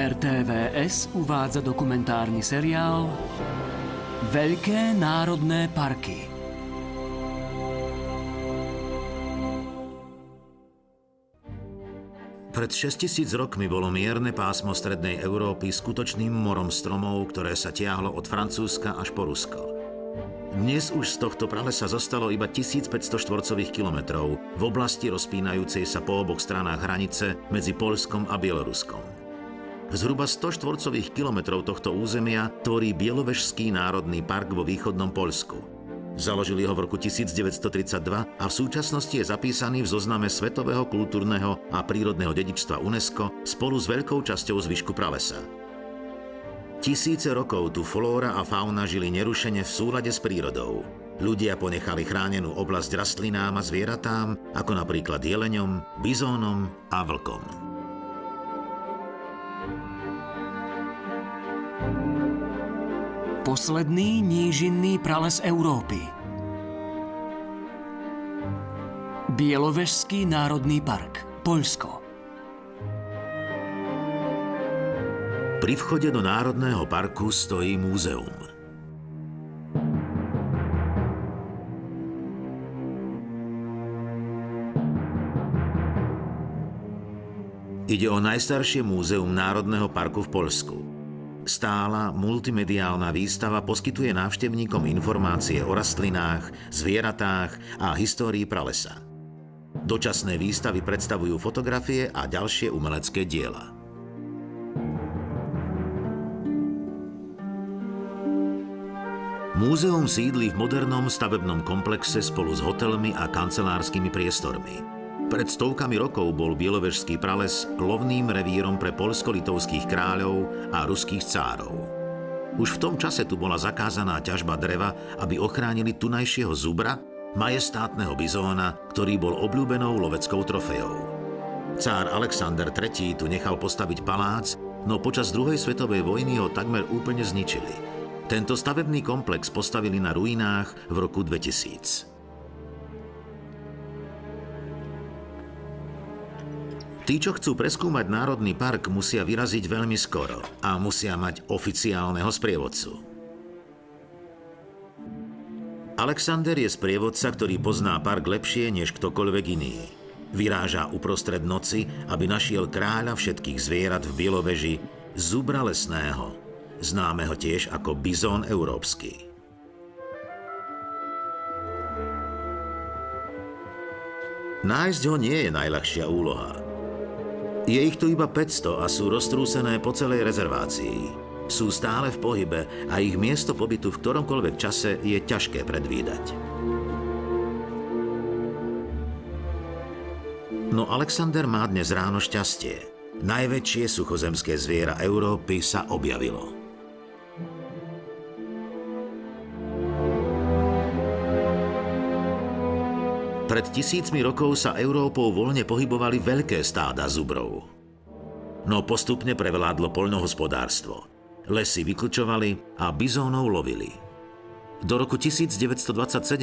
RTVS uvádza dokumentárny seriál Veľké národné parky. Pred 6000 rokmi bolo mierne pásmo strednej Európy skutočným morom stromov, ktoré sa tiahlo od Francúzska až po Rusko. Dnes už z tohto pralesa zostalo iba 1500 štvorcových kilometrov v oblasti rozpínajúcej sa po oboch stranách hranice medzi Poľskom a Bieloruskom. Zhruba 100 štvorcových kilometrov tohto územia tvorí Bielovežský národný park vo východnom Poľsku. Založili ho v roku 1932 a v súčasnosti je zapísaný v zozname Svetového kultúrneho a prírodného dedičstva UNESCO spolu s veľkou časťou zvyšku pralesa. Tisíce rokov tu flóra a fauna žili nerušene v súlade s prírodou. Ľudia ponechali chránenú oblasť rastlinám a zvieratám, ako napríklad jeleňom, bizónom a vlkom. Posledný nížinný prales Európy. Bielovežský národný park, Poľsko. Pri vchode do Národného parku stojí múzeum. Ide o najstaršie múzeum Národného parku v Poľsku. Stála multimediálna výstava poskytuje návštevníkom informácie o rastlinách, zvieratách a histórii pralesa. Dočasné výstavy predstavujú fotografie a ďalšie umelecké diela. Múzeum sídli v modernom stavebnom komplexe spolu s hotelmi a kancelárskymi priestormi. Pred stovkami rokov bol Bielovežský prales lovným revírom pre poľsko-litovských kráľov a ruských cárov. Už v tom čase tu bola zakázaná ťažba dreva, aby ochránili tunajšieho zubra, majestátneho bizóna, ktorý bol obľúbenou loveckou trofejou. Cár Alexander III tu nechal postaviť palác, no počas druhej svetovej vojny ho takmer úplne zničili. Tento stavebný komplex postavili na ruinách v roku 2000. Tí, čo chcú preskúmať Národný park, musia vyraziť veľmi skoro a musia mať oficiálneho sprievodcu. Alexander je sprievodca, ktorý pozná park lepšie než ktokoľvek iný. Vyráža uprostred noci, aby našiel kráľa všetkých zvierat v Bieloveži, zubra lesného, známeho tiež ako bizón európsky. Nájsť ho nie je najľahšia úloha. Je ich tu iba 500 a sú roztrúsené po celej rezervácii. Sú stále v pohybe a ich miesto pobytu v ktoromkoľvek čase je ťažké predvídať. No Alexander má dnes ráno šťastie. Najväčšie suchozemské zviera Európy sa objavilo. Pred tisícmi rokov sa Európou voľne pohybovali veľké stáda zubrov. No postupne prevládlo poľnohospodárstvo. Lesy vyklčovali a bizónov lovili. Do roku 1927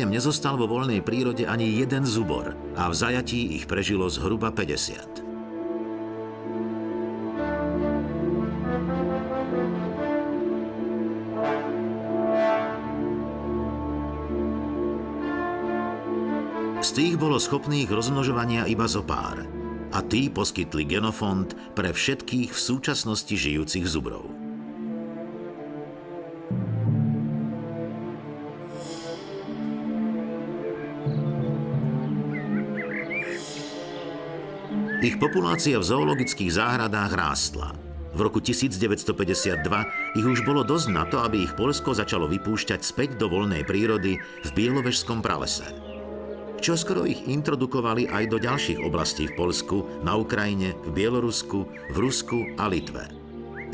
nezostal vo voľnej prírode ani jeden zubor a v zajatí ich prežilo zhruba 50. Z tých bolo schopných rozmnožovania iba zopár a tí poskytli genofond pre všetkých v súčasnosti žijúcich zubrov. Ich populácia v zoologických záhradách rástla. V roku 1952 ich už bolo dosť na to, aby ich Poľsko začalo vypúšťať späť do voľnej prírody v Bielovežskom pralese. Čoskoro ich introdukovali aj do ďalších oblastí v Poľsku, na Ukrajine, v Bielorusku, v Rusku a Litve.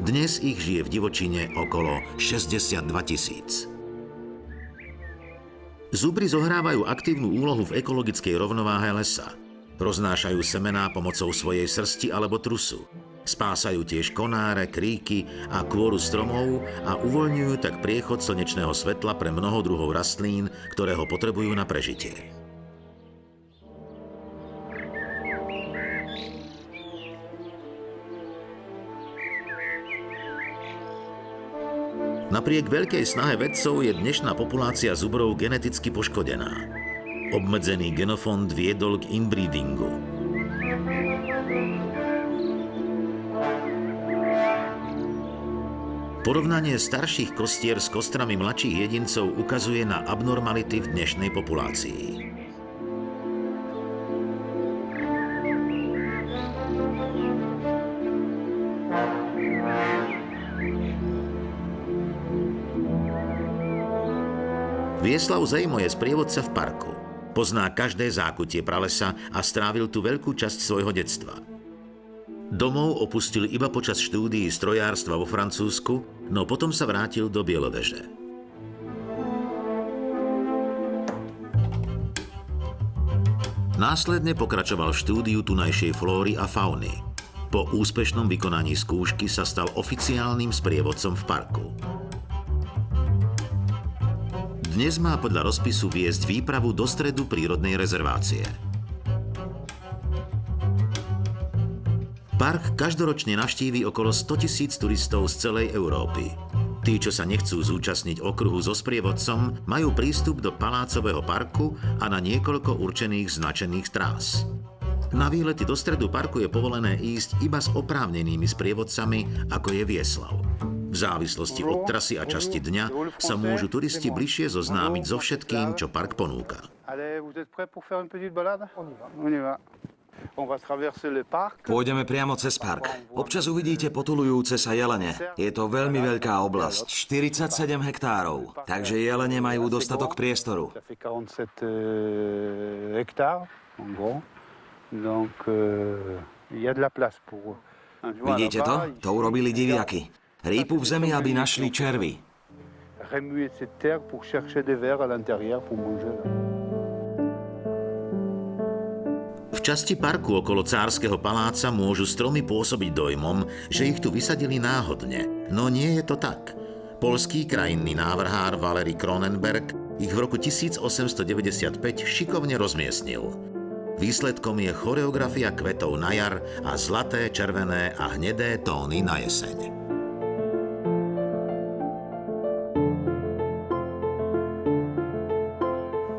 Dnes ich žije v divočine okolo 62 000. Zubri zohrávajú aktívnu úlohu v ekologickej rovnováhe lesa. Roznášajú semená pomocou svojej srsti alebo trusu. Spásajú tiež konáre, kríky a kôru stromov a uvoľňujú tak priechod slnečného svetla pre mnoho druhov rastlín, ktoré ho potrebujú na prežitie. Napriek veľkej snahe vedcov je dnešná populácia zubrov geneticky poškodená. Obmedzený genofond viedol k inbreedingu. Porovnanie starších kostier s kostrami mladších jedincov ukazuje na abnormality v dnešnej populácii. Vieslav Zejmo je sprievodca v parku. Pozná každé zákutie pralesa a strávil tu veľkú časť svojho detstva. Domov opustil iba počas štúdií strojárstva vo Francúzsku, no potom sa vrátil do Bieloveže. Následne pokračoval v štúdiu tunajšej flóry a fauny. Po úspešnom vykonaní skúšky sa stal oficiálnym sprievodcom v parku. Dnes má podľa rozpisu viesť výpravu do stredu prírodnej rezervácie. Park každoročne navštíví okolo 100 000 turistov z celej Európy. Tí, čo sa nechcú zúčastniť okruhu so sprievodcom, majú prístup do palácového parku a na niekoľko určených značených trás. Na výlety do stredu parku je povolené ísť iba s oprávnenými sprievodcami, ako je Vieslav. V závislosti od trasy a časti dňa sa môžu turisti bližšie zoznámiť so všetkým, čo park ponúka. Pôjdeme priamo cez park. Občas uvidíte potulujúce sa jelene. Je to veľmi veľká oblasť, 47 hektárov, takže jelene majú dostatok priestoru. Vidíte to? To urobili diviaky. Rýpu v zemi, aby našli červy. V časti parku okolo Cárskeho paláca môžu stromy pôsobiť dojmom, že ich tu vysadili náhodne. No nie je to tak. Poľský krajinný návrhár Valery Cronenberg ich v roku 1895 šikovne rozmiestnil. Výsledkom je choreografia kvetov na jar a zlaté, červené a hnedé tóny na jeseň.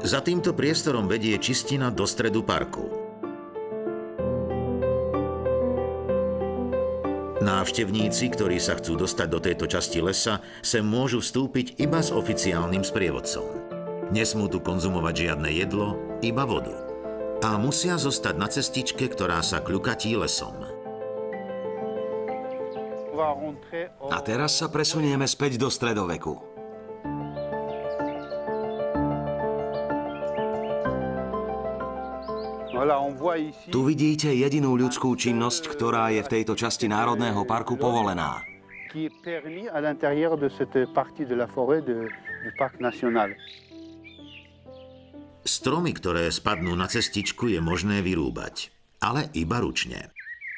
Za týmto priestorom vedie čistina do stredu parku. Návštevníci, ktorí sa chcú dostať do tejto časti lesa, sem môžu vstúpiť iba s oficiálnym sprievodcom. Nesmú tu konzumovať žiadne jedlo, iba vodu. A musia zostať na cestičke, ktorá sa kľukatí lesom. A teraz sa presunieme späť do stredoveku. Tu vidíte jedinú ľudskú činnosť, ktorá je v tejto časti Národného parku povolená. Stromy, ktoré spadnú na cestičku, je možné vyrúbať, ale iba ručne.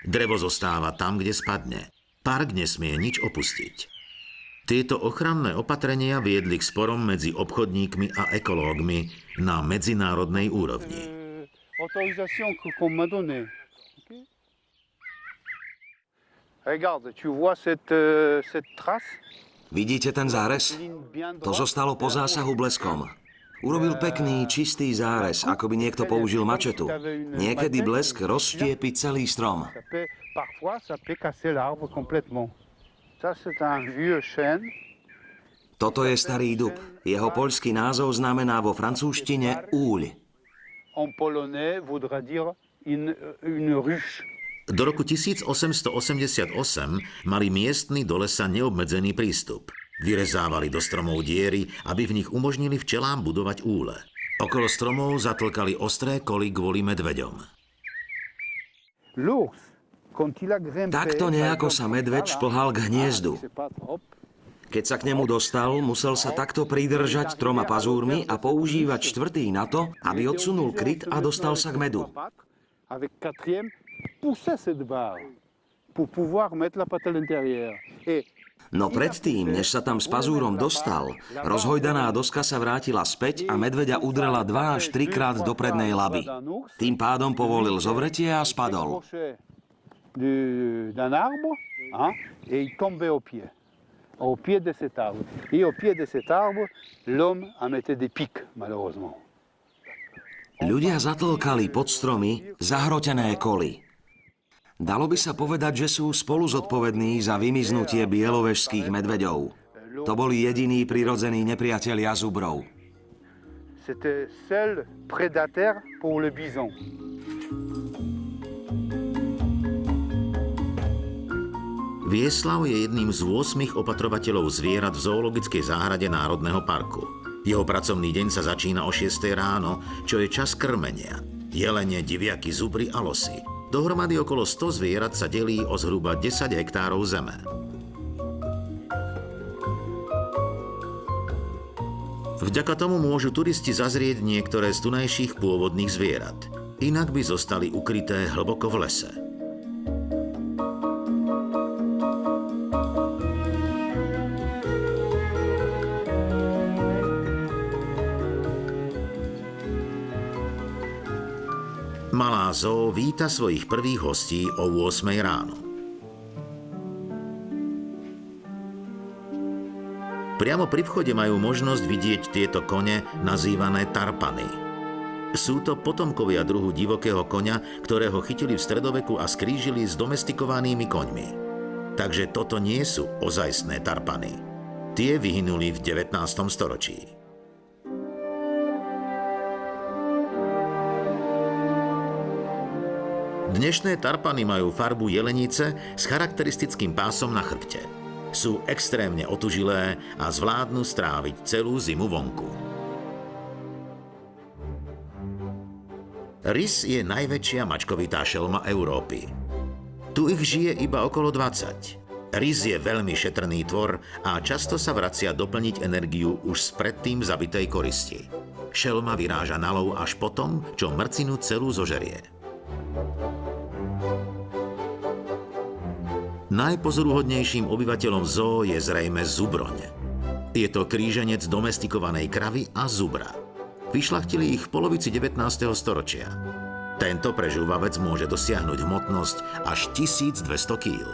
Drevo zostáva tam, kde spadne. Park nesmie nič opustiť. Tieto ochranné opatrenia viedli k sporom medzi obchodníkmi a ekológmi na medzinárodnej úrovni. Autorisation qu'on m'a donnée. Okay. Regarde, tu vois cette trace? Vidíte ten zárez? To zostalo po zásahu bleskom. Urobil pekný, čistý zárez, ako by niekto použil mačetu. Niekedy blesk rozštiepi celý strom. Parfois, ça peut casser l'arbre complètement. Ça, c'est un vieux chêne. Toto je starý dub. Jeho poľský názov znamená vo francúzštine úľ. En polonais voudra dire une ruche. Do roku 1888 mali miestni do lesa neobmedzený prístup. Vyrezávali do stromov diery, aby v nich umožnili včelám budovať úle. Okolo stromov zatlkali ostré koly kvôli medveďom. Takto nejako sa medveď šplhal k hniezdu. Keď sa k nemu dostal, musel sa takto pridržať 3 pazúrmi a používať 4. na to, aby odsunul kryt a dostal sa k medu. No predtým, než sa tam s pazúrom dostal, rozhojdaná doska sa vrátila späť a medveďa udrela 2 až 3 krát do prednej laby. Tým pádom povolil zovretie a spadol. au pied de cet arbre. Et au pied de cet arbre, l'homme en mettait des pics, malheureusement. Ľudia zatlkali pod stromy zahrotené koly. Dalo by sa povedať, že sú spolu zodpovední za vymiznutie bielovežských medveďov. To boli jediní prirodzení nepriatelia zubrov. C'était seul prédateur pour le bison. Vieslav je jedným z 8 opatrovateľov zvierat v zoologickej záhrade Národného parku. Jeho pracovný deň sa začína o 6 ráno, čo je čas krmenia. Jelene, diviaky, zubry a losy. Dohromady okolo 100 zvierat sa delí o zhruba 10 hektárov zeme. Vďaka tomu môžu turisti zazrieť niektoré z tunajších pôvodných zvierat. Inak by zostali ukryté hlboko v lese. Malá zoo víta svojich prvých hostí o 8 ráno. Priamo pri vchode majú možnosť vidieť tieto kone nazývané tarpany. Sú to potomkovia druhu divokého koňa, ktorého chytili v stredoveku a skrížili s domestikovanými koňmi. Takže toto nie sú ozajstné tarpany. Tie vyhynuli v 19. storočí. Dnešné tarpany majú farbu jelenice s charakteristickým pásom na chrbte. Sú extrémne otužilé a zvládnu stráviť celú zimu vonku. Rys je najväčšia mačkovitá šelma Európy. Tu ich žije iba okolo 20. Rys je veľmi šetrný tvor a často sa vracia doplniť energiu už z predtým zabitej koristi. Šelma vyráža na lov až potom, čo mrcinu celú zožerie. Najpozoruhodnejším obyvateľom zoo je zrejme zubroň. Je to kríženec domestikovanej kravy a zubra. Vyšľachtili ich v polovici 19. storočia. Tento prežúvavec môže dosiahnuť hmotnosť až 1200 kg.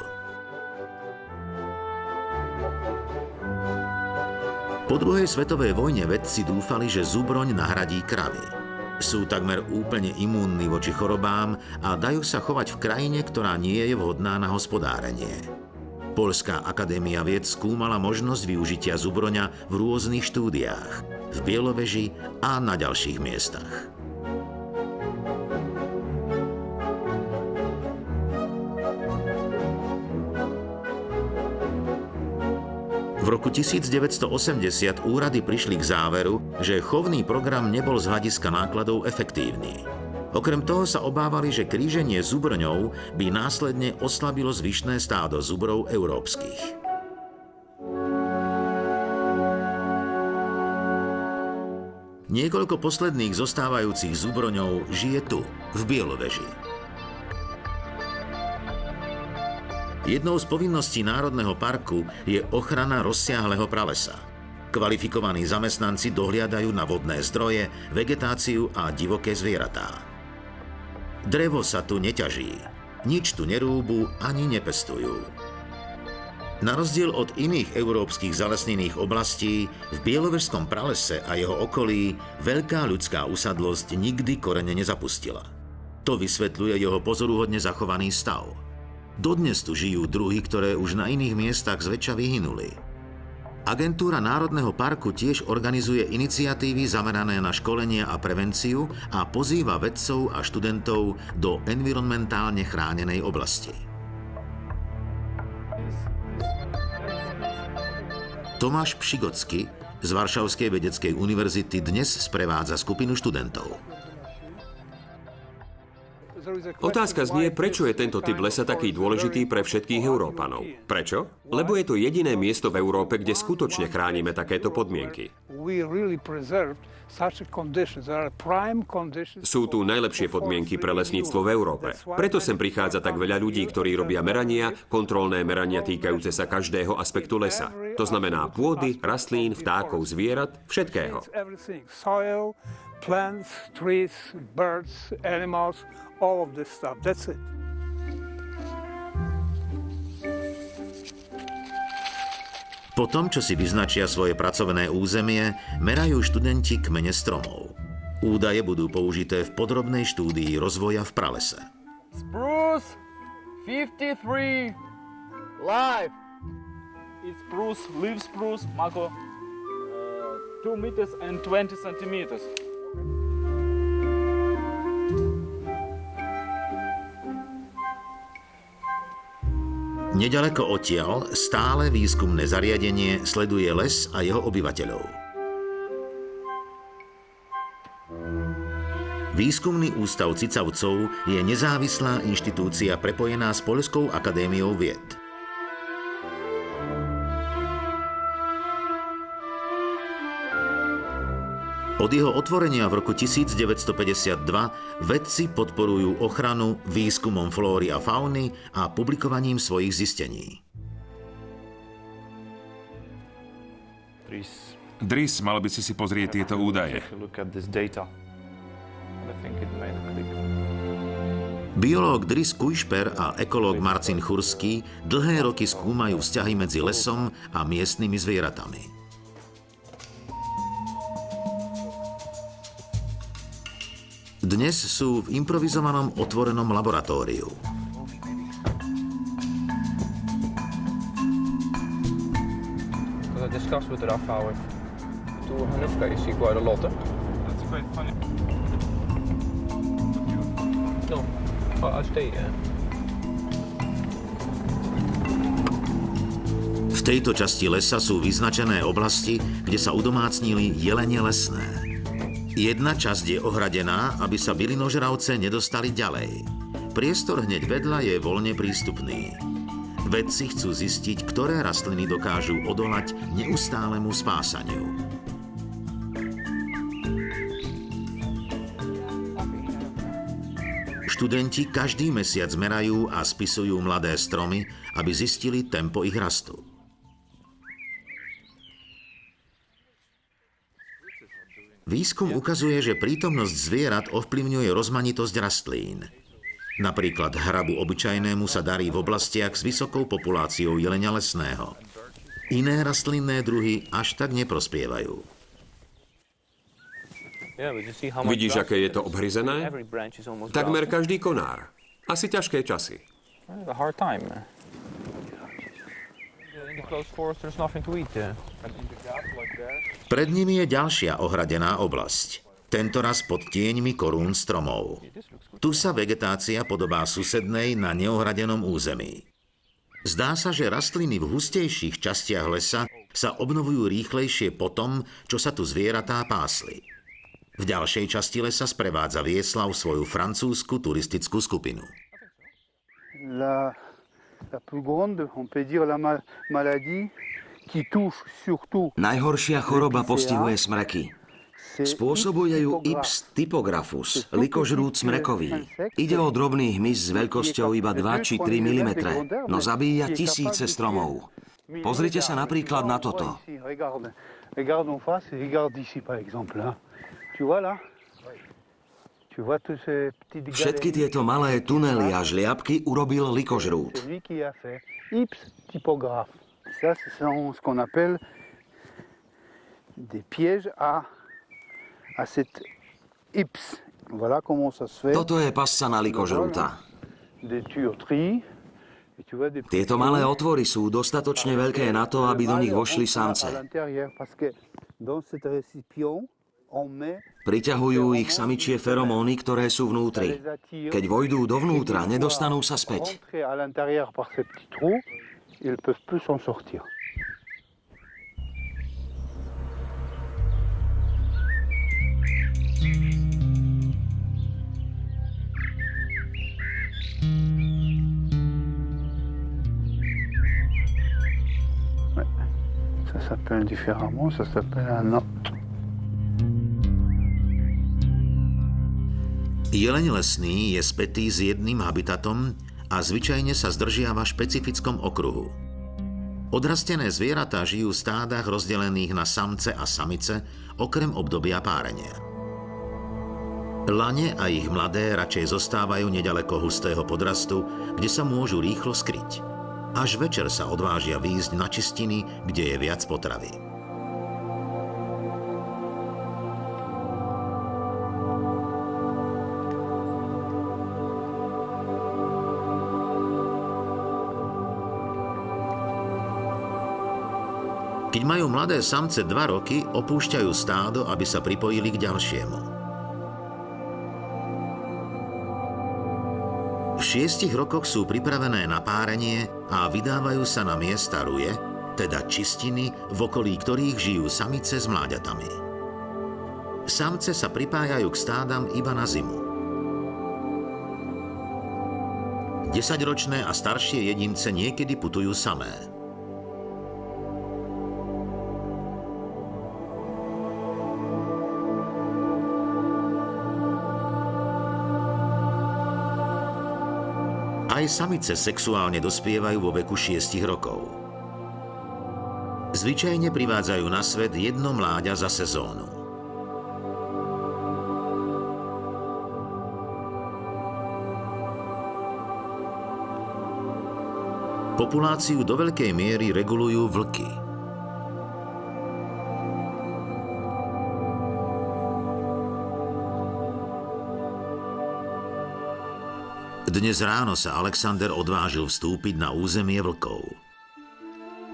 Po druhej svetovej vojne vedci dúfali, že zubroň nahradí kravy. Sú takmer úplne imúnni voči chorobám a dajú sa chovať v krajine, ktorá nie je vhodná na hospodárenie. Poľská akadémia vied skúmala možnosť využitia zubroňa v rôznych štúdiách, v Bieloveži a na ďalších miestach. V roku 1980 úrady prišli k záveru, že chovný program nebol z hľadiska nákladov efektívny. Okrem toho sa obávali, že kríženie zubrňov by následne oslabilo zvyšné stádo zubrov európskych. Niekoľko posledných zostávajúcich zubroňov žije tu, v Bieloveži. Jednou z povinností Národného parku je ochrana rozsiahleho pralesa. Kvalifikovaní zamestnanci dohliadajú na vodné zdroje, vegetáciu a divoké zvieratá. Drevo sa tu neťaží, nič tu nerúbu ani nepestujú. Na rozdiel od iných európskych zalesnených oblastí, v Bielovežskom pralese a jeho okolí veľká ľudská usadlosť nikdy korene nezapustila. To vysvetľuje jeho pozoruhodne zachovaný stav. Dodnes tu žijú druhy, ktoré už na iných miestach zväčša vyhynuli. Agentúra Národného parku tiež organizuje iniciatívy zamerané na školenie a prevenciu a pozýva vedcov a študentov do environmentálne chránenej oblasti. Tomáš Pšigocky z Varšavskej vedeckej univerzity dnes sprevádza skupinu študentov. Otázka znie, prečo je tento typ lesa taký dôležitý pre všetkých Európanov. Prečo? Lebo je to jediné miesto v Európe, kde skutočne chránime takéto podmienky. Sú tu najlepšie podmienky pre lesníctvo v Európe. Preto sem prichádza tak veľa ľudí, ktorí robia merania, kontrolné merania týkajúce sa každého aspektu lesa. To znamená pôdy, rastlín, vtákov, zvierat, všetkého. Plants, trees, birds, animals, all of this stuff. That's it. Po tom, čo si vyznačia svoje pracovné územie, merajú študenti kmene stromov. Údaje budú použité v podrobnej štúdii rozvoja v pralese. Spruce 53 live. It's spruce, leaf spruce, Marco. 2 meters and 20 centimeters. Nedaleko odtiaľ stále výskumné zariadenie sleduje les a jeho obyvateľov. Výskumný ústav cicavcov je nezávislá inštitúcia prepojená s Poľskou akadémiou vied. Od jeho otvorenia v roku 1952 vedci podporujú ochranu výskumom flóry a fauny a publikovaním svojich zistení. Dries, mal by si pozrieť tieto údaje. Biológ Dries Kujšper a ekológ Marcin Churský dlhé roky skúmajú vzťahy medzi lesom a miestnymi zvieratami. Dnes sú v improvizovanom otvorenom laboratóriu. De straks moet eraf houden. Toen Hanufka is hier qua de lotte. That's quite funny. No, als thee. V tejto časti lesa sú vyznačené oblasti, kde sa udomácnili jelene lesné. Jedna časť je ohradená, aby sa bylinožravce nedostali ďalej. Priestor hneď vedľa je voľne prístupný. Vedci chcú zistiť, ktoré rastliny dokážu odolať neustálemu spásaniu. Študenti každý mesiac merajú a spisujú mladé stromy, aby zistili tempo ich rastu. Výskum ukazuje, že prítomnosť zvierat ovplyvňuje rozmanitosť rastlín. Napríklad hrabu obyčajnému sa darí v oblastiach s vysokou populáciou jelenia lesného. Iné rastlinné druhy až tak neprospievajú. Vidíš, aké je to obhryzené? Takmer každý konár. Asi ťažké časy. Pred nimi je ďalšia ohradená oblasť. Tentoraz pod tieňmi korún stromov. Tu sa vegetácia podobá susednej na neohradenom území. Zdá sa, že rastliny v hustejších častiach lesa sa obnovujú rýchlejšie po tom, čo sa tu zvieratá pásli. V ďalšej časti lesa sprevádza Vieslav svoju francúzsku turistickú skupinu. La plus grande, on peut dire la maladie qui touche surtout. Najhoršia choroba postihuje smreky. Spôsobuje ju Ips typographus, likožrút smrekový. Ide o drobný hmyz s veľkosťou iba 2 či 3 mm, no zabíja tisíce stromov. Pozrite sa napríklad na toto. Všetky tieto malé tunely a žliapky urobil likožrút. Ips typographe. Ça, ce sont ce qu'on appelle des pièges à cette Ips. Voilà comment ça se fait. Toto je pasca na likožrúta. Des tuyauteries. Tieto malé otvory sú dostatočne veľké na to, aby do nich vošli samce. Priťahujú ich samičie feromóny, ktoré sú vnútri. Keď vojdú dovnútra, nedostanú sa späť. Ça s'appelle différemment, ça s'appelle un not. Jeleň lesný je spätý s jedným habitatom a zvyčajne sa zdržiava v špecifickom okruhu. Odrastené zvieratá žijú v stádach rozdelených na samce a samice, okrem obdobia párenia. Lane a ich mladé radšej zostávajú nedaleko hustého podrastu, kde sa môžu rýchlo skryť. Až večer sa odvážia výjsť na čistiny, kde je viac potravy. Keď majú mladé samce 2 roky, opúšťajú stádo, aby sa pripojili k ďalšiemu. V 6 rokoch sú pripravené na párenie a vydávajú sa na miesta ruje, teda čistiny, v okolí ktorých žijú samice s mláďatami. Samce sa pripájajú k stádam iba na zimu. 10-ročné a staršie jedince niekedy putujú samé. Aj samice sexuálne dospievajú vo veku 6 rokov. Zvyčajne privádzajú na svet jedno mláďa za sezónu. Populáciu do veľkej miery regulujú vlky. Dnes ráno sa Alexander odvážil vstúpiť na územie vlkov.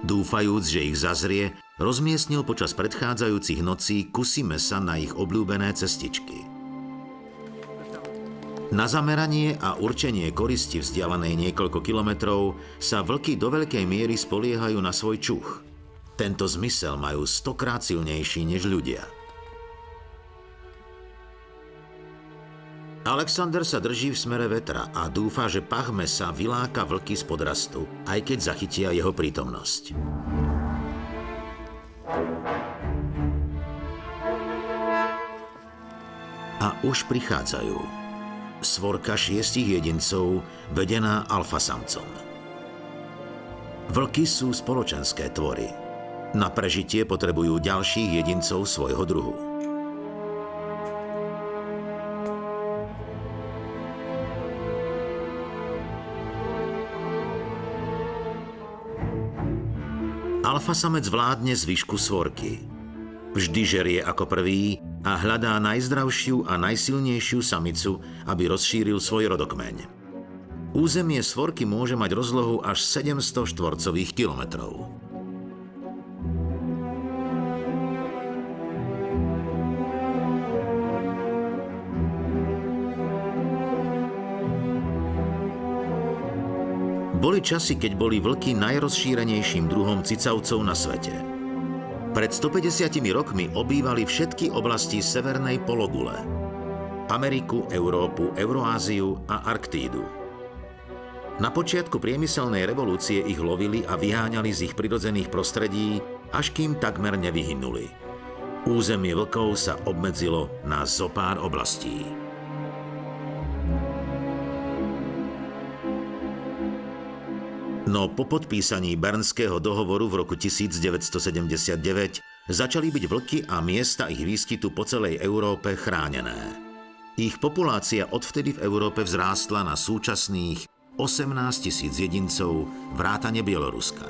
Dúfajúc, že ich zazrie, rozmiestnil počas predchádzajúcich nocí kusy mesa na ich obľúbené cestičky. Na zameranie a určenie koristi vzdialenej niekoľko kilometrov sa vlky do veľkej miery spoliehajú na svoj čuch. Tento zmysel majú 100-krát silnejší než ľudia. Alexander sa drží v smere vetra a dúfa, že pach mesa vyláka vlky z podrastu, aj keď zachytia jeho prítomnosť. A už prichádzajú. Svorka 6 jedincov, vedená alfasamcom. Vlky sú spoločenské tvory. Na prežitie potrebujú ďalších jedincov svojho druhu. Alfasamec vládne zvyšku svorky. Vždy žerie ako prvý a hľadá najzdravšiu a najsilnejšiu samicu, aby rozšíril svoj rodokmeň. Územie svorky môže mať rozlohu až 700 štvorcových kilometrov. Boli časy, keď boli vlky najrozšírenejším druhom cicavcov na svete. Pred 150 rokmi obývali všetky oblasti severnej pologule. Ameriku, Európu, Euroáziu a Arktídu. Na počiatku priemyselnej revolúcie ich lovili a vyháňali z ich prirodzených prostredí, až kým takmer nevyhynuli. Územie vlkov sa obmedzilo na zopár oblastí. No po podpísaní Bernského dohovoru v roku 1979 začali byť vlky a miesta ich výskytu po celej Európe chránené. Ich populácia odvtedy v Európe vzrástla na súčasných 18 000 jedincov vrátane Bieloruska.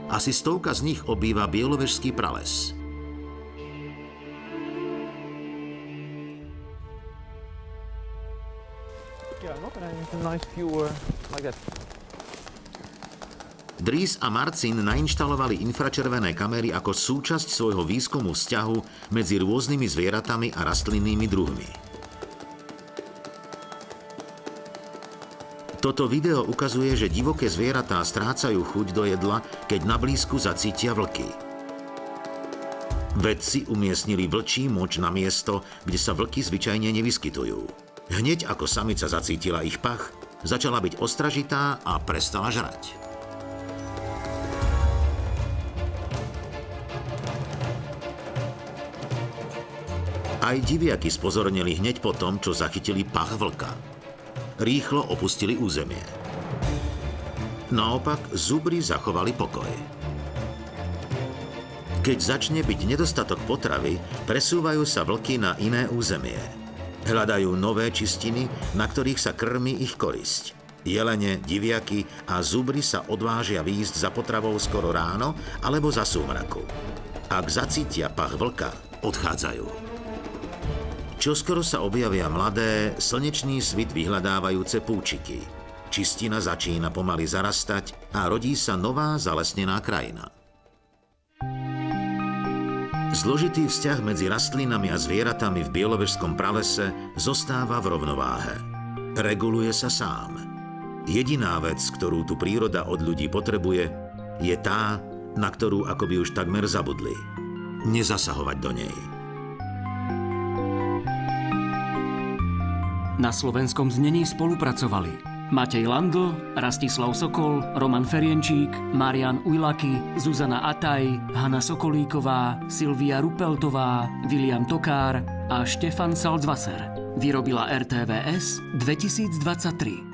Asi 100 z nich obýva bielovežský prales. Dries a Marcin nainštalovali infračervené kamery ako súčasť svojho výskumu vzťahu medzi rôznymi zvieratami a rastlinnými druhmi. Toto video ukazuje, že divoké zvieratá strácajú chuť do jedla, keď nablízku zacítia vlky. Vedci umiestnili vlčí moč na miesto, kde sa vlky zvyčajne nevyskytujú. Hneď ako samica zacítila ich pach, začala byť ostražitá a prestala žrať. Aj diviaky spozornili hneď po tom, čo zachytili pach vlka. Rýchlo opustili územie. Naopak, zubri zachovali pokoj. Keď začne byť nedostatok potravy, presúvajú sa vlky na iné územie. Hľadajú nové čistiny, na ktorých sa krmí ich korisť. Jelene, diviaky a zubry sa odvážia výjsť za potravou skoro ráno alebo za súmraku. Ak zacítia pach vlka, odchádzajú. Čoskoro sa objavia mladé, slnečný svit vyhľadávajúce púčiky. Čistina začína pomaly zarastať a rodí sa nová zalesnená krajina. Zložitý vzťah medzi rastlinami a zvieratami v bielovežskom pralese zostáva v rovnováhe. Reguluje sa sám. Jediná vec, ktorú tu príroda od ľudí potrebuje, je tá, na ktorú akoby už takmer zabudli. Nezasahovať do nej. Na slovenskom znení spolupracovali Matej Landl, Rastislav Sokol, Roman Ferienčík, Marian Ujlaky, Zuzana Ataj, Hanna Sokolíková, Silvia Rupeltová, William Tokár a Štefan Salzwasser. Vyrobila RTVS 2023.